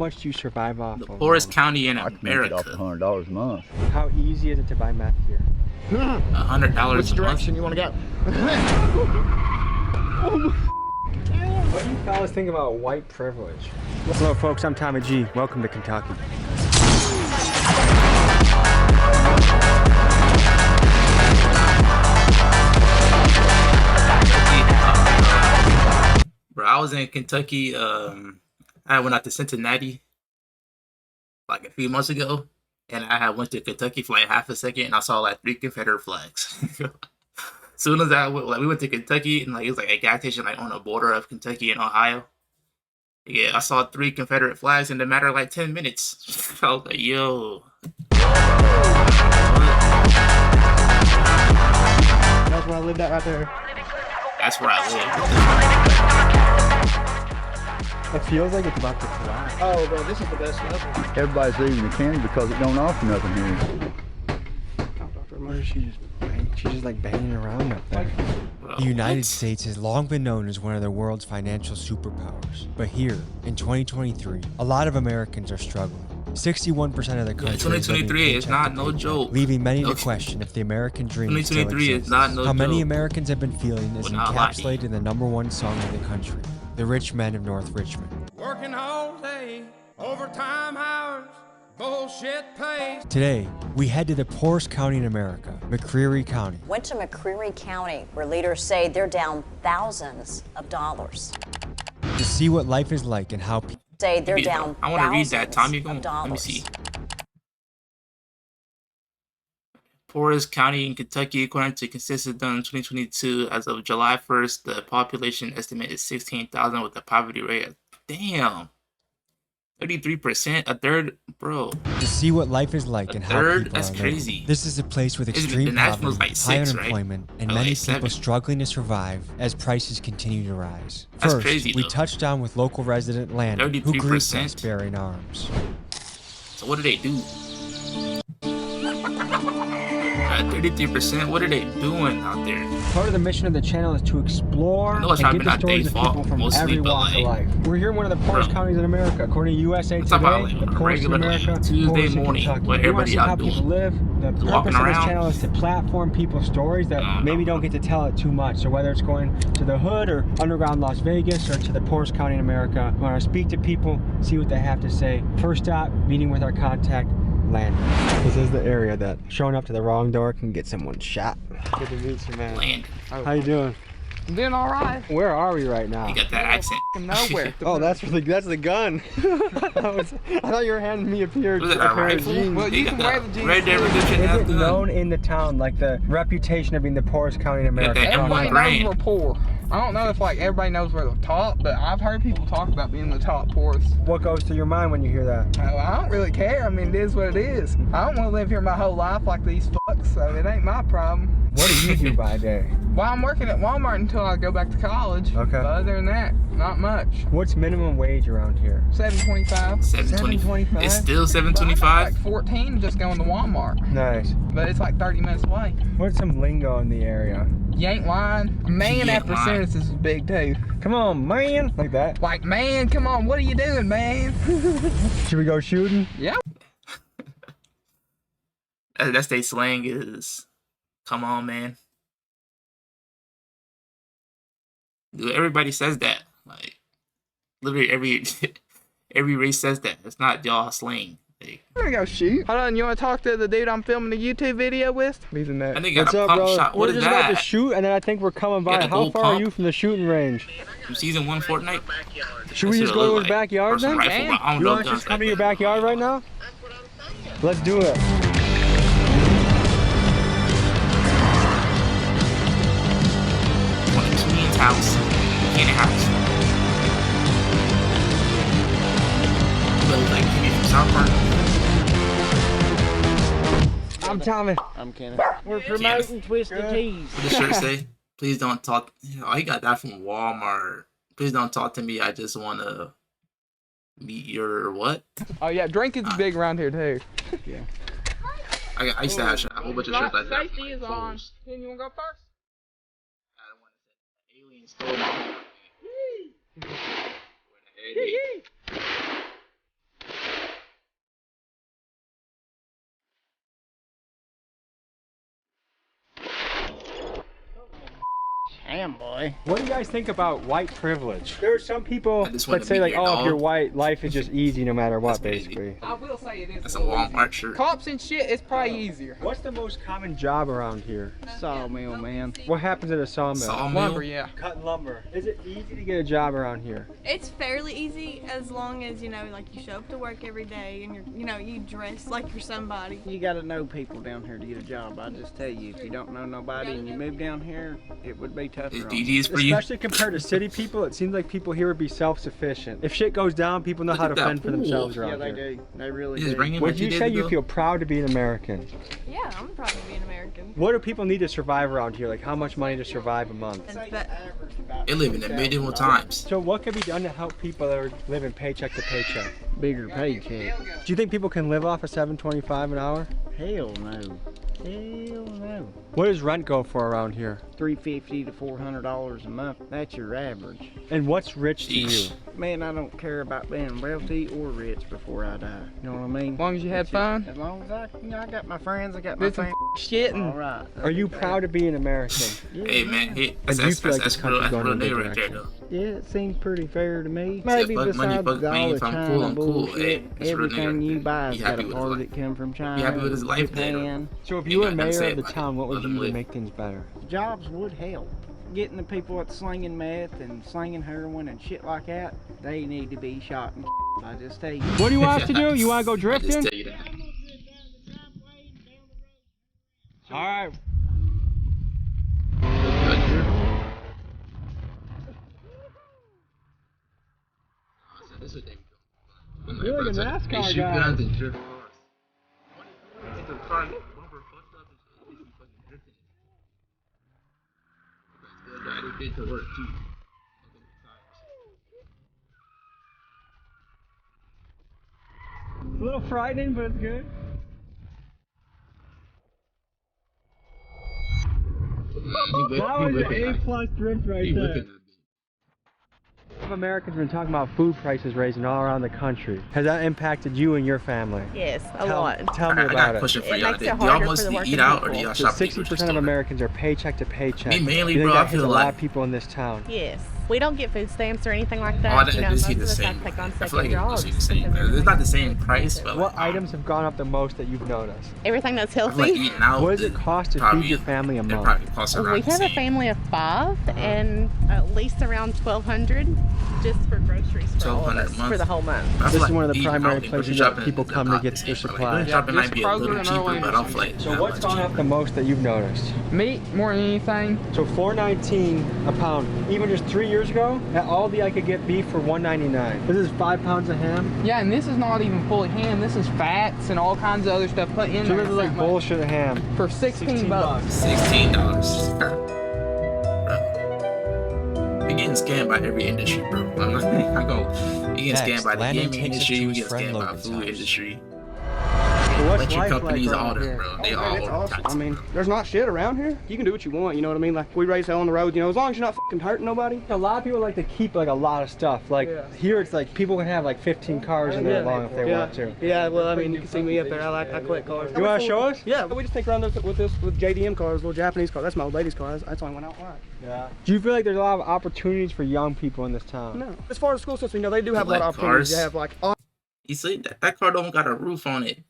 much do you survive off The of? poorest county in I can make it off America. $100 a month. How easy is it to buy meth here? $100 Which a direction month. you want to go? What do you fellas think about white privilege? Hello folks, I'm Tommy G. Welcome to Kentucky. Bro, I was in Kentucky. I went out to Cincinnati like a few months ago, and I had went to Kentucky for like half a second, and I saw like 3 Confederate flags. Soon as we went to Kentucky, and like it was like a gas station like on the border of Kentucky and Ohio. Yeah, I saw 3 Confederate flags in a matter of like 10 minutes. I was like, yo. That's where I lived at right there. That's where I live. It feels like it's about to collapse. Oh, bro, this is the best level. Everybody's leaving the candy because it don't offer nothing here. What is she just banging? She's just like banging around up there. The United States has long been known as one of the world's financial superpowers. But here, in 2023, a lot of Americans are struggling. 61% of the country 2023 is not no joke. leaving many to question if the American dream 2023 still is not no How many joke. Americans have been feeling is We're not lying. encapsulated in the #1 song of the country, The Rich Men of North Richmond. Working all day, overtime hours, bullshit pays. Today, we head to the poorest county in America, McCreary County. Went to McCreary County, where leaders say they're down thousands of dollars. To see what life is like and how people Say they're down I want to read that. Tommy, thousands go. of Let me dollars. see. Poorest county in Kentucky, according to Census done in 2022, as of July 1st, the population estimate is 16,000 with a poverty rate of, damn, 33%, a third, bro. to see what life is like and how third? people That's are living. crazy. This is a place with Isn't it extreme the national's poverty, like high 6, right? unemployment, and Or many like people 7? struggling to survive as prices continue to rise. That's First, crazy, we though. touched down with local resident Landon, who greets 33%. us bearing arms. So what do they do? 33%, what are they doing out there? Part of the mission of the channel is to explore I and know it's get probably the not stories Dave's of people fault, from mostly, every but, walk of like, life. We're here in one of the poorest bro. counties in America. According to USA Let's talk Today, about, like, the a poorest in regular, America, Tuesday poorest in morning, Kentucky. what We want to everybody see out how doing. people live. The Walking purpose of this around. channel is to platform people's stories that maybe don't get to tell it too much. So whether it's going to the hood or underground Las Vegas or to the poorest county in America, we want to speak to people, see what they have to say. First stop, meeting with our contact, Landon. This is the area that showing up to the wrong door can get someone shot. Good to meet you, man. Land. How you doing? I'm doing all right. Where are we right now? You got that accent. From nowhere. Oh, that's the gun. I thought you were handing me a pair Was it of a rifle? jeans. Well, you got can wear that the jeans. Red Dead Redemption Is it gun. known in the town, like the reputation of being the poorest county in America? that Everybody M1 knows brand. we're poor. I don't know if like everybody knows we're the top, but I've heard people talk about being the top poorest. What goes through your mind when you hear that? I don't really care. I mean, it is what it is. I don't want to live here my whole life like these fucks, so it ain't my problem. What do you do by day? Well, I'm working at Walmart until I go back to college. Okay. But other than that, not much. What's minimum wage around here? $7.25. 725. It's still But I make 725. like 14 just going to Walmart, Nice. but it's like 30 minutes away. What's some lingo in the area? You ain't lying. Man You ain't after lying. sentences is big too. Come on, man. Like that. Like, man, come on, what are you doing, man? Should we go shooting? Yeah. That's their slang is, come on, man. Dude, everybody says that. Like, literally every race says that. It's not y'all slang. Like, I'm gonna go shoot. Hold on, you wanna talk to the dude I'm filming the YouTube video with? He's a nut. I think got What's a up, pump bro? shot. We're What is just about to that? shoot, and then I think we're coming by. got a How gold far are pump? you from the shooting range? From season 1 Fortnite? Should we just go to his backyard Personal then? rifle, but I don't You know want us to guns just come like to your that. backyard right now? Let's do it. One of Keenan's house. Keenan house. Look like Keenan from South Park. I'm Tommy. I'm Kenny. We're promoting Twisted Teas. What does the shirt say? Please don't talk. Oh, he got that from Walmart. Please don't talk to me. I just want to meet your what? Oh yeah, drinking's big around here too. I used to have a whole bunch of shirts like that. Safety is on. Ken, you wanna go first? I don't want to say aliens stole my heart. Damn, boy. What do you guys think about white privilege? There are some people I just wanna that say be like, your oh, if dog. you're white, life is just easy no matter what, That's crazy. basically. I will say it is. That's a Walmart shirt. Cops and shit, it's probably easier. What's the most common job around here? Sawmill, man. What happens at a sawmill? Lumber, yeah. Cutting lumber. Is it easy to get a job around here? It's fairly easy as long as, you know, like you show up to work every day and you dress like you're somebody. You gotta know people down here to get a job. I just tell you, if you don't know nobody and you move down here, it would be tougher. Is on DD you. is for you? Especially compared to city people, it seems like people here would be self-sufficient. If shit goes down, people know Look how at to that fend for pool. themselves Yeah, around they here. do. They really You just do. bring him Would like you did say ago? you feel proud to be an American? Yeah, I'm proud to be an American. What do people need to survive around here? Like how much money to survive a month? They live in the medieval times. So what can be done to help people that are living paycheck to paycheck? Bigger paycheck. Do you think people can live off of $7.25 an hour? Hell no. Hell no. What does rent go for around here? $350 to $400 a month. That's your average. And what's rich to you? Sheesh. Man, I don't care about being wealthy or rich before I die. You know what I mean? As long as you had It's fun. just- As long as I got my friends, I got my Did some family. shit All and right. Are you proud to be an American? Yeah, Hey man, hey, that's do you feel like that's this real, country's that's going real in a good nigga right there direction? though. Yeah, it seems pretty fair to me. Say, Maybe fuck money, besides fuck all me, the if I'm China cool, I'm cool. bullshit, Hey, it's real everything nigga. you buy He has got happy a with part his of it come from China. He happy with his life there, though. Japan. So if You you were got nothing to mayor say of the about it. town, what would Let you him do to live. make things better? Jobs would help. Getting the people that's slinging meth and slinging heroin and shit like that, they need to be shot and I just tell you. What do you want us to do? You want to go I just drifting? tell you that. All right. This is what they do. You're like a NASCAR They shoot guy. guns and drift cars. If the car bumper fucked up and shit, they be fucking drifting. Still drive their bitch to work too. A little frightening, but it's good. That was an A+ drift right there. Americans have been talking about food prices raising all around the country. Has that impacted you and your family? Yes, a lot. Tell me I got about a it. question for It y'all. makes Do it y'all harder for mostly the working eat out or do people. y'all So shop at the grocery 60% of store? Americans are paycheck to paycheck. Me mainly, You think bro, I that hits feel a lot like- of people in this town? Yes. We don't get food stamps or anything like that. Oh, that you know, does most seem of the us have same. to take on I feel second like it jobs. does seem the same. because It's not the same everything's price, expensive. but What like, items have gone up the most that you've noticed? Everything that's I feel like healthy. eating out. What does it cost to probably- feed your family a it month? probably costs around We the have a same. family of 5 and at least around 1,200 just for groceries for all of 1,200 us a month. for the whole month. I feel This is like one of the eating primary out and grocery places that shopping people is come to about get the their same. supplies. Like, grocery shopping might be a Kroger little and cheaper, Earl but I don't feel like So that what's much gone up cheaper. the most that you've noticed? meat more than anything. So $4.19 a pound. Even just 3 years ago, at Aldi I could get beef for $1.99. This is 5 pounds of ham. Yeah, and this is not even fully ham. This is fats and all kinds of other stuff put in So there. this is like bullshit ham. For 16 bucks. $16. You're getting scammed by every industry, bro. I'm not going. You get Next, scammed by the Landon gaming takes us industry. to You his get friend scammed by Logan's food house. industry. So what's Electric life companies, like all around them, here? bro. They Man, all it's over awesome. taxes, I mean, bro. there's not shit around here. You can do what you want, you know what I mean? Like, we race hell on the road, you know, as long as you're not fucking hurting nobody. A lot of people like to keep like a lot of stuff. Like Yeah. here it's like people can have like 15 cars in there long if they want to. Yeah, well, I mean, you can see me up there. I collect cars. You want to show us? Yeah, we just take around with JDM cars, little Japanese car. That's my old lady's car. That's why I went out right. Yeah. Do you feel like there's a lot of opportunities for young people in this town? No. As far as school system, you know, they do have a lot of Collect opportunities. cars? They have like You see, that car don't got a roof on it.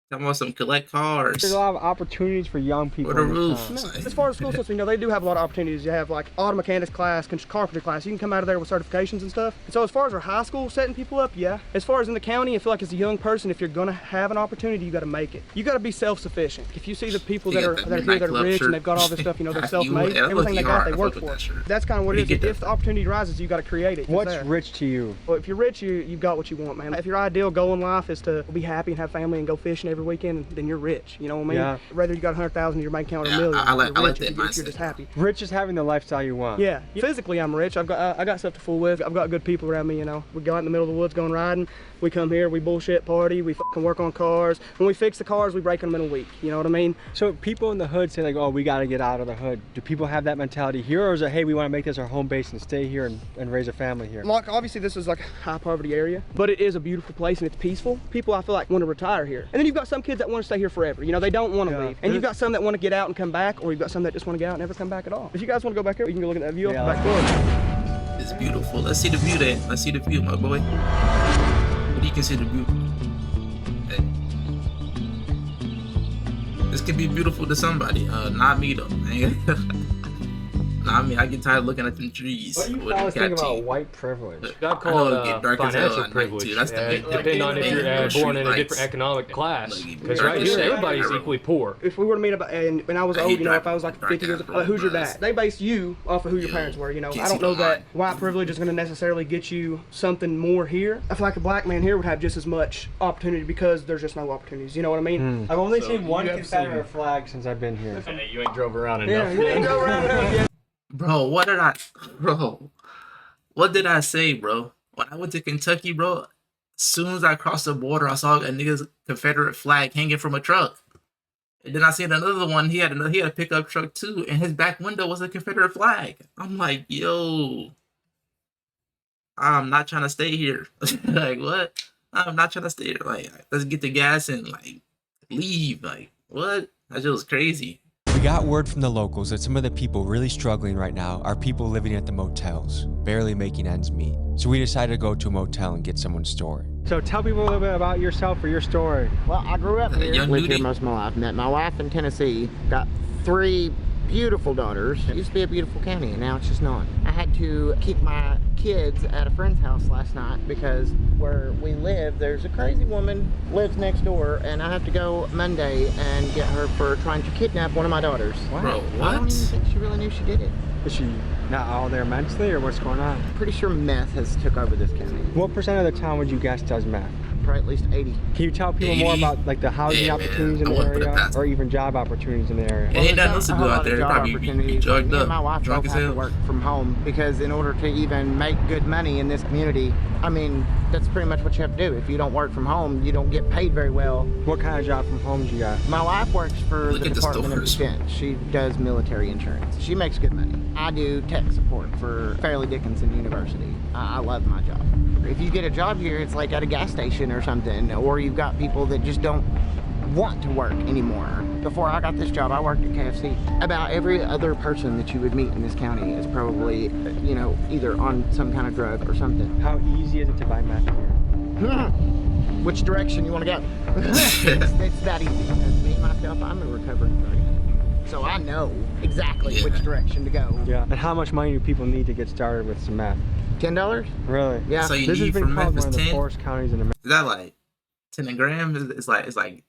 Talking about some collect cars. There's a lot of opportunities for young people With a in this roof. town. As far as school system, you know, they do have a lot of opportunities. You have like auto mechanics class, carpentry class. You can come out of there with certifications and stuff. And so as far as our high school setting people up, yeah. As far as in the county, I feel like as a young person, if you're gonna have an opportunity, you gotta make it. You gotta be self-sufficient. If you see the people You that are got that are that here that are nightclub rich shirt. and they've got all this stuff, you know, they're You- self-made. that Everything they look got, hard. they I work fuck with for. that shirt. That's kind of what Where it you is. get If that the opportunity rises, you gotta create it. It's What's there. rich to you? Well, if you're rich, you've got what you want, man. If your ideal goal in life is to be happy and have family and go fishing every weekend, then you're rich. You know what I mean? Yeah. Whether you got 100,000 in your bank account or Yeah, a million, I like you're rich that if you're mindset. just happy. Rich is having the lifestyle you want. Yeah, physically I'm rich. I got stuff to fool with. I've got good people around me. You know, we go out in the middle of the woods going riding. We come here, we bullshit party, we fucking work on cars. When we fix the cars, we break them in a week. You know what I mean? So people in the hood say like, oh, we got to get out of the hood. Do people have that mentality here, or is it, hey, we want to make this our home base and stay here and raise a family here? Like, obviously this is like a high poverty area, but it is a beautiful place and it's peaceful. People, I feel like, want to retire here. And then you've got some kids that want to stay here forever. You know, they don't want to leave. And you've got some that want to get out and come back, or you've got some that just want to get out and never come back at all. If you guys want to go back here, we can go look at that view off the back door. It's beautiful. Let's see the view then. Let's see the view, my boy. What do you consider beautiful? Hey. This could be beautiful to somebody. Not me though, man. Nah, I mean, I get tired looking at them trees. What do you guys think about white privilege? I call it financial privilege. That's the depending on if you're born in a different economic class. Because right here, everybody's equally poor. If we were to meet about, and when I was old, you know, if I was like 50 years old, who's your dad? They base you off of who your parents were, you know. I don't know that white privilege is going to necessarily get you something more here. I feel like a black man here would have just as much opportunity because there's just no opportunities, you know what I mean? I've only seen one Confederate flag since I've been here. Hey, you ain't drove around enough. Yeah, you ain't drove around enough yet. Bro, what did I say, bro? When I went to Kentucky, bro, as soon as I crossed the border, I saw a nigga's Confederate flag hanging from a truck. And then I seen another one. He had a pickup truck too, and his back window was a Confederate flag. I'm like, yo, I'm not trying to stay here. Like, what? I'm not trying to stay here. Like, let's get the gas and like leave. Like, what? That just was crazy. We got word from the locals that some of the people really struggling right now are people living at the motels, barely making ends meet. So we decided to go to a motel and get someone's story. So tell people a little bit about yourself or your story. Well, I grew up here, lived here most of my life, met my wife in Tennessee, got 3 beautiful daughters. It used to be a beautiful county, and now it's just not. I had to keep my kids at a friend's house last night because where we live, there's a crazy woman lives next door, and I have to go Monday and get her for trying to kidnap one of my daughters. Wow. Bro, what? I don't even think she really knew she did it. Is she not all there mentally, or what's going on? Pretty sure meth has took over this county. What percent of the town would you guess does meth? Probably at least 80. Can you tell people more about like the housing opportunities in the area, or even job opportunities in the area? Ain't nothing else to do out there. Probably be drugged up, my wife drunk both as have to hell. work from home because in order to even make good money in this community, I mean, that's pretty much what you have to do. If you don't work from home, you don't get paid very well. What kind of job from home do you got? My wife works for the Department of Defense. She does military insurance. She makes good money. I do tech support for Fairleigh Dickinson University. I love my job. If you get a job here, it's like at a gas station or something, or you've got people that just don't want to work anymore. Before I got this job, I worked at KFC. About every other person that you would meet in this county is probably, you know, either on some kind of drug or something. How easy is it to buy meth here? Which direction you want to go? It's that easy. As me, myself, I'm a recovering drug addict. So I know exactly which direction to go. Yeah. And how much money do people need to get started with some meth? $10? Really? Yeah. So you this has need been from called Memphis one of the 10? poorest counties in America. Is that like 10 a gram? It's like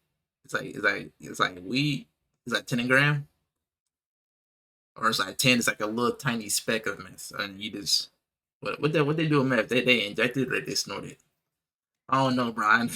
weed. It's like 10 a gram, or it's like 10. It's like a little tiny speck of meth, and you just what they do with meth? They inject it or they snort it. I don't know, Brian.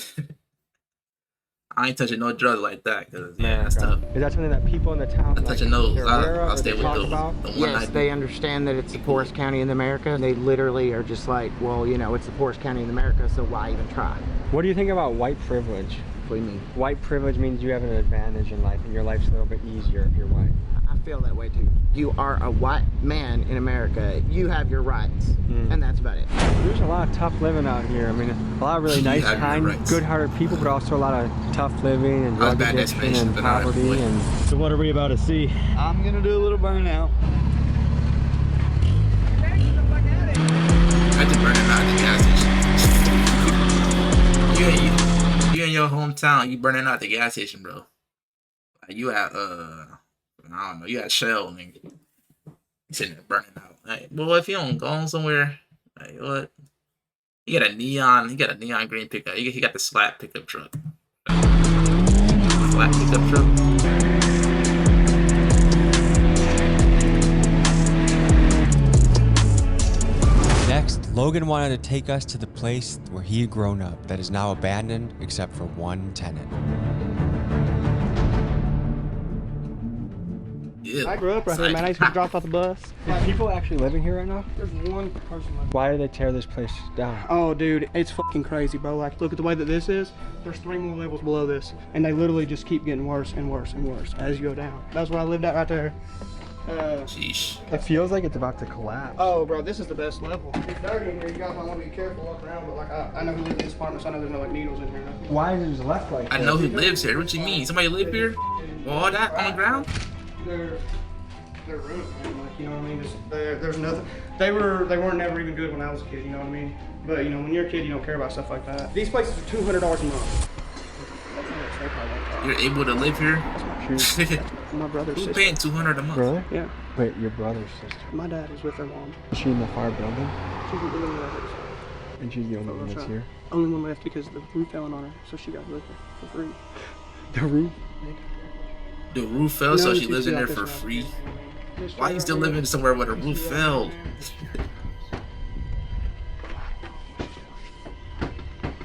I ain't touching no drugs like that, cause that's tough. Is that something that people in the town I'm touching those. I'll stay with those. Yes, they understand that it's the poorest county in America. They literally are just like, well, you know, it's the poorest county in America, so why even try? What do you think about white privilege? What do you mean? White privilege means you have an advantage in life, and your life's a little bit easier if you're white. I feel that way too. You are a white man in America. You have your rights, and that's about it. There's a lot of tough living out here. I mean, a lot of really nice, kind, good-hearted people, but also a lot of tough living and drug addiction and poverty. And so, what are we about to see? I'm gonna do a little burnout. I just burning out the gas station. You in your hometown, you burning out the gas station, bro. Like you at I don't know, you at Shell, nigga. You sitting there burning out. Like, well, if you don't go on somewhere, like what? He got a neon green pickup. He got the slap pickup truck. Slap pickup truck. Next, Logan wanted to take us to the place where he had grown up that is now abandoned except for one tenant. Yeah. I grew up right here, man. I used to get dropped off the bus. Is people actually living here right now? There's one person living. Why did they tear this place down? Oh, dude, it's fucking crazy, bro. Like, look at the way that this is. There's 3 more levels below this, and they literally just keep getting worse and worse and worse as you go down. That's where I lived at right there. Sheesh. It feels like it's about to collapse. Oh, bro, this is the best level. It's dirty in here. You guys might want to be careful walking around, but like, I know who lives in this apartment, so I know there's no like needles in here. Why is it left like I know who lives here. What you mean? Somebody live here? All that on the ground? They're ruined, man. Like, you know what I mean? Just, there's nothing. They weren't never even good when I was a kid. You know what I mean? But you know, when you're a kid, you don't care about stuff like that. These places are $200 a month. You're able to live here? My brother's Who's sister. paying $200 a month? Really? Yeah. Wait, your brother's sister? My dad is with her mom. Is she in the far building? She's in the living room. And she's the only one that's here? Only one left because the roof fell on her, so she got with her for free. The roof? The roof fell, so she lives in there for free? Why are you still living somewhere where the roof fell?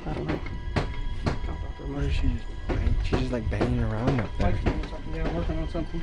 I don't know. What is she? She's just like banging around up there. Yeah, working on something.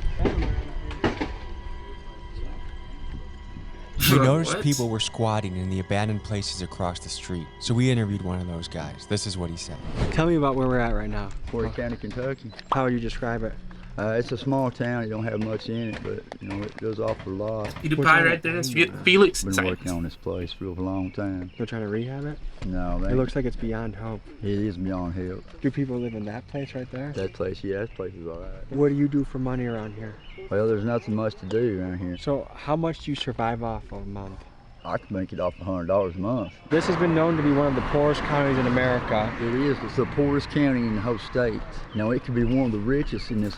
We noticed people were squatting in the abandoned places across the street, so we interviewed one of those guys. This is what he said. Tell me about where we're at right now. Poorest County, Kentucky. How would you describe it? It's a small town. You don't have much in it, but you know it goes off a lot. You the pie right there? That's Felix. Been working on this place for a long time. They're trying to rehab it? No, It looks like it's beyond hope. It is beyond help. Do people live in that place right there? That place, yeah, that place is all right. What do you do for money around here? Well, there's nothing much to do around here. So how much do you survive off a month? I can make it off $100 a month. This has been known to be one of the poorest counties in America. It is. It's the poorest county in the whole state. You know, it could be one of the richest in this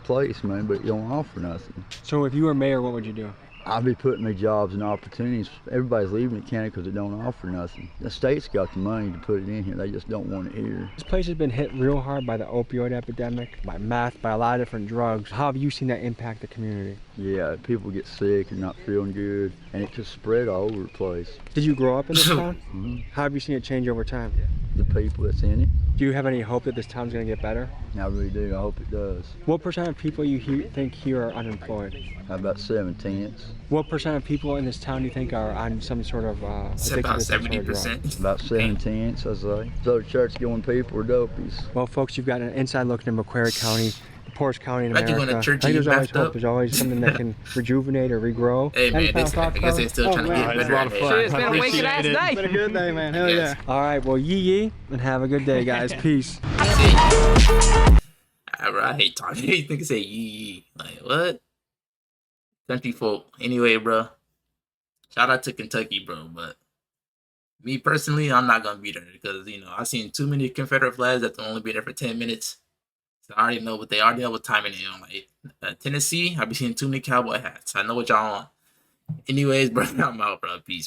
place, man, but it don't offer nothing. So if you were mayor, what would you do? I'd be putting me jobs and opportunities. Everybody's leaving the county because it don't offer nothing. The state's got the money to put it in here. They just don't want it here. This place has been hit real hard by the opioid epidemic, by meth, by a lot of different drugs. How have you seen that impact the community? Yeah, people get sick and not feeling good, and it just spread all over the place. Did you grow up in this town? Mm-hmm. How have you seen it change over time? The people that's in it. Do you have any hope that this town's going to get better? I really do. I hope it does. What percent of people you think here are unemployed? About 7/10. What percent of people in this town do you think are on some sort of about 70%. About 7/10, I say. So church-going people are dopies. Well, folks, you've got an inside look into Macquarie County, the poorest county in America. Going to church I think there's always messed up. hope. There's always something that can rejuvenate or regrow. Hey man, I guess they're still trying to get better. Shit, it's been a wicked ass day. It's been a good day, man. Hell yeah. All right, well, yee, and have a good day, guys. Peace. I hate talking. You think say yee. Like, what? Country folk. Anyway, bro. Shout out to Kentucky, bro. But me personally, I'm not going to be there because, you know, I've seen too many Confederate flags that only be there for 10 minutes. So I already know what they already know what time it is. Like, Tennessee, I've been seeing too many cowboy hats. I know what y'all want. Anyways, bro, I'm out, bro. Peace, bro.